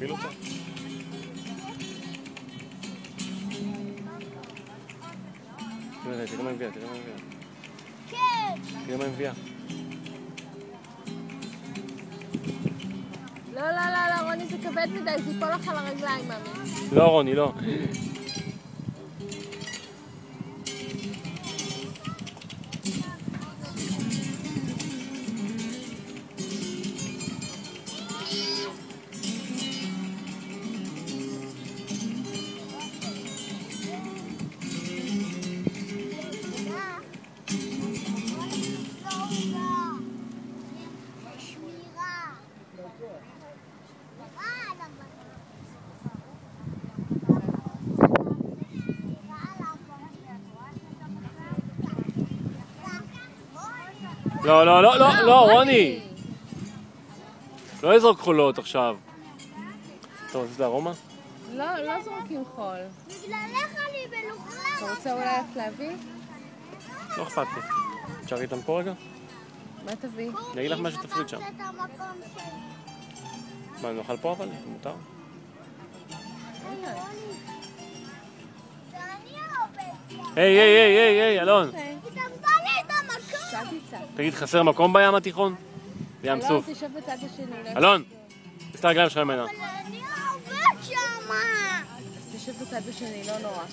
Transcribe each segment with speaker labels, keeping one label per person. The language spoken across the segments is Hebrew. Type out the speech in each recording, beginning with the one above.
Speaker 1: להפעיל אותה? תראה מה מביאה, תראה מה מביאה.
Speaker 2: כן!
Speaker 1: תראה מה מביאה.
Speaker 3: לא, לא, לא, לא, רוני, זה כבד מדי, זה ייפול לך על הרגליים, מאמי.
Speaker 1: לא, רוני, לא. לא, לא, לא, לא, לא, רוני! לא יזרוק חולות עכשיו. אתה רוצה לארומה?
Speaker 3: לא, לא זורקים חול.
Speaker 2: בגללך אני מלוכלך.
Speaker 3: אתה רוצה אולי ללכת להביא?
Speaker 1: לא אכפת לי. אפשר איתם פה רגע?
Speaker 3: מה תביא?
Speaker 1: אני אגיד לך מה שתפריד שם. מה, אני נאכל פה אבל? מותר? היי, היי, היי, היי, היי, אלון. תגיד, חסר מקום בים התיכון? בים סוף.
Speaker 3: אלון, תשב בצד השני.
Speaker 1: אלון! תסתכל הרגליים שלך ממנה.
Speaker 2: אבל אני עובד שמה.
Speaker 3: תשב בצד השני, לא נורא.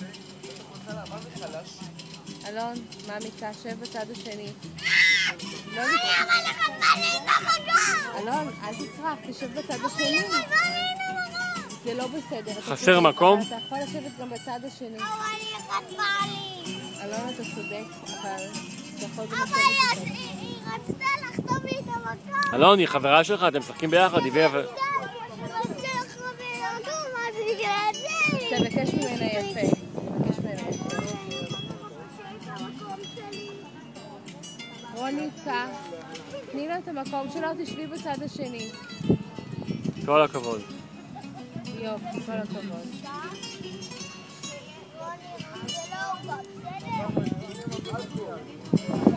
Speaker 3: אלון, מאמיקה, שב בצד השני.
Speaker 2: אני אבל לך בלי את המקום.
Speaker 3: אלון, אל תצרח, תשב בצד השני. זה לא בסדר.
Speaker 1: חסר מקום?
Speaker 3: אתה יכול לשבת גם בצד השני.
Speaker 2: אבל היא כתבה לי.
Speaker 3: אלון, אתה צודק, אבל אתה יכול גם
Speaker 2: אבל
Speaker 3: לשבת בצד.
Speaker 2: היא רצתה לחתום לי את המקום.
Speaker 1: אלון, היא חברה שלך, אתם משחקים ביחד, היא
Speaker 2: היא רצתה לחתום לי את המקום, אז בגלל זה.
Speaker 3: תבקש ממנה יפה. תבקש ממנה יפה. רוניקה, תני לו את המקום שלו, תשבי בצד השני.
Speaker 1: כל הכבוד.
Speaker 3: יופי, כל הכבוד.
Speaker 2: זה לא בסדר?